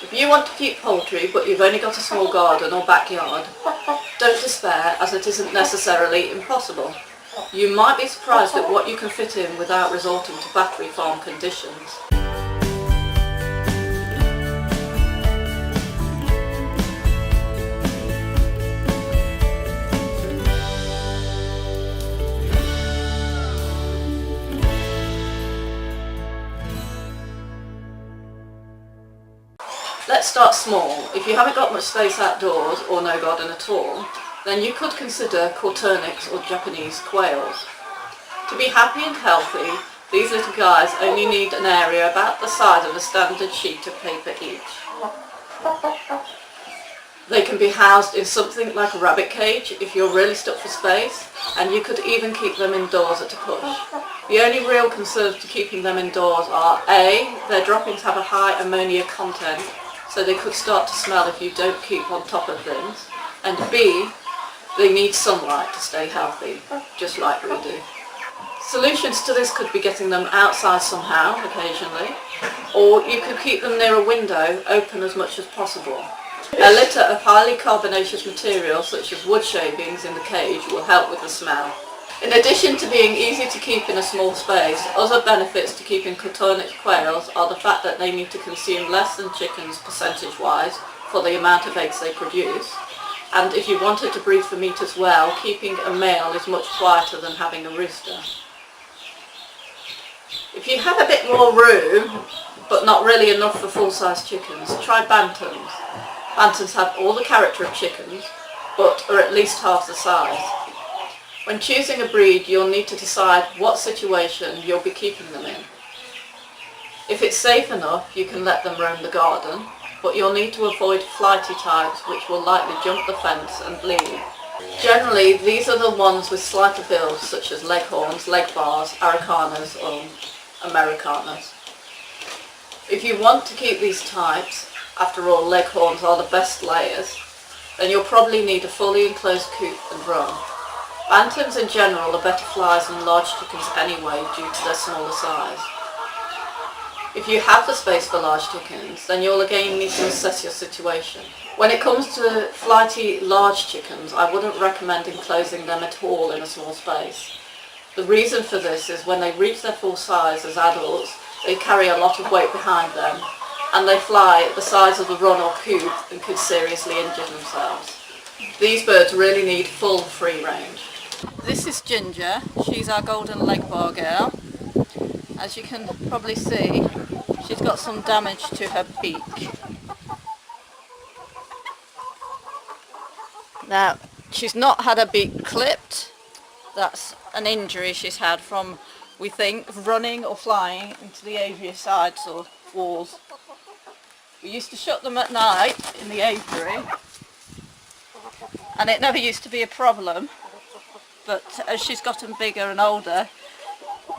If you want to keep poultry but you've only got a small garden or backyard, don't despair, as it isn't necessarily impossible. You might be surprised at what you can fit in without resorting to battery farm conditions. Let's start small. If you haven't got much space outdoors or no garden at all, then you could consider corturnix or Japanese quails. To be happy and healthy, these little guys only need an area about the size of a standard sheet of paper each. They can be housed in something like a rabbit cage if you're really stuck for space, and you could even keep them indoors at a push. The only real concerns to keeping them indoors are A, their droppings have a high ammonia content, so they could start to smell if you don't keep on top of things, and B, they need sunlight to stay healthy, just like we do. Solutions to this could be getting them outside somehow, occasionally, or you could keep them near a window, open as much as possible. A litter of highly carbonaceous material such as wood shavings in the cage will help with the smell. In addition to being easy to keep in a small space, other benefits to keeping corturnix quails are the fact that they need to consume less than chickens percentage-wise for the amount of eggs they produce. And if you wanted to breed for meat as well, keeping a male is much quieter than having a rooster. If you have a bit more room, but not really enough for full-size chickens, try bantams. Bantams have all the character of chickens, but are at least half the size. When choosing a breed, you'll need to decide what situation you'll be keeping them in. If it's safe enough, you can let them roam the garden, but you'll need to avoid flighty types which will likely jump the fence and leave. Generally, these are the ones with slighter builds such as leghorns, leg bars, Araucanas or Americanas. If you want to keep these types, after all leghorns are the best layers, then you'll probably need a fully enclosed coop and run. Bantams in general are better flies than large chickens anyway due to their smaller size. If you have the space for large chickens, then you'll again need to assess your situation. When it comes to flighty large chickens, I wouldn't recommend enclosing them at all in a small space. The reason for this is when they reach their full size as adults, they carry a lot of weight behind them, and they fly at the size of the run or coop and could seriously injure themselves. These birds really need full free range. This is Ginger. She's our golden leg bar girl. As you can probably see, she's got some damage to her beak. Now, she's not had her beak clipped. That's an injury she's had from, we think, running or flying into the aviary sides or walls. We used to shut them at night in the aviary, and it never used to be a problem, but as she's gotten bigger and older,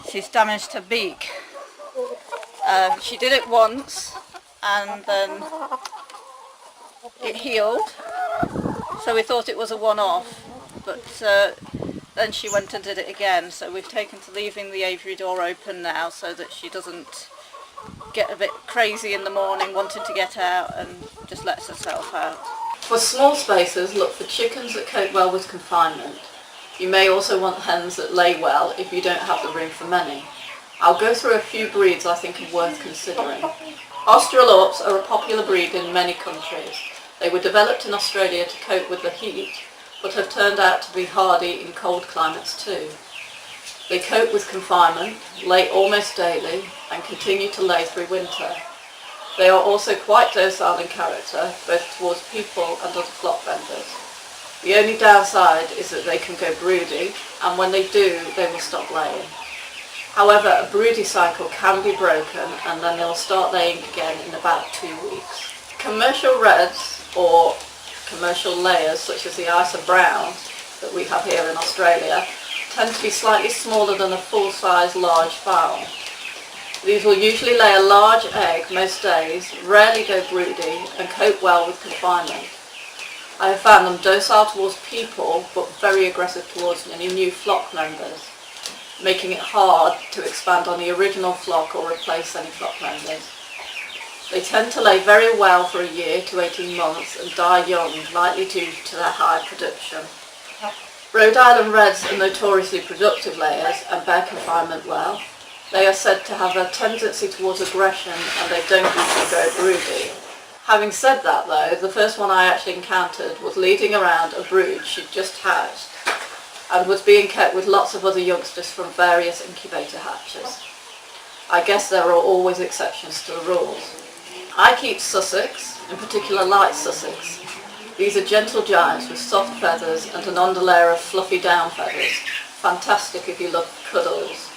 she's damaged her beak. She did it once and then it healed, so we thought it was a one-off, but then she went and did it again, so we've taken to leaving the aviary door open now so that she doesn't get a bit crazy in the morning wanting to get out and just lets herself out. For small spaces, look for chickens that cope well with confinement. You may also want hens that lay well if you don't have the room for many. I'll go through a few breeds I think are worth considering. Australorps are a popular breed in many countries. They were developed in Australia to cope with the heat, but have turned out to be hardy in cold climates too. They cope with confinement, lay almost daily, and continue to lay through winter. They are also quite docile in character, both towards people and other flock members. The only downside is that they can go broody, and when they do, they will stop laying. However, a broody cycle can be broken, and then they'll start laying again in about 2 weeks. Commercial reds, or commercial layers, such as the Isa Browns that we have here in Australia, tend to be slightly smaller than a full-size large fowl. These will usually lay a large egg most days, rarely go broody, and cope well with confinement. I have found them docile towards people, but very aggressive towards any new flock members, making it hard to expand on the original flock or replace any flock members. They tend to lay very well for a year to 18 months and die young, likely due to their high production. Rhode Island Reds are notoriously productive layers and bear confinement well. They are said to have a tendency towards aggression and they don't usually go broody. Having said that though, the first one I actually encountered was leading around a brood she'd just hatched and was being kept with lots of other youngsters from various incubator hatches. I guess there are always exceptions to the rules. I keep Sussex, in particular light Sussex. These are gentle giants with soft feathers and an underlayer of fluffy down feathers. Fantastic if you love cuddles.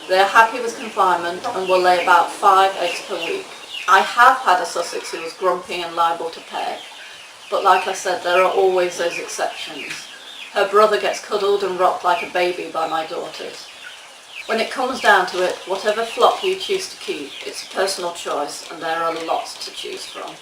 They are happy with confinement and will lay about 5 eggs per week. I have had a Sussex who was grumpy and liable to peck, but like I said, there are always those exceptions. Her brother gets cuddled and rocked like a baby by my daughters. When it comes down to it, whatever flock you choose to keep, it's a personal choice and there are lots to choose from.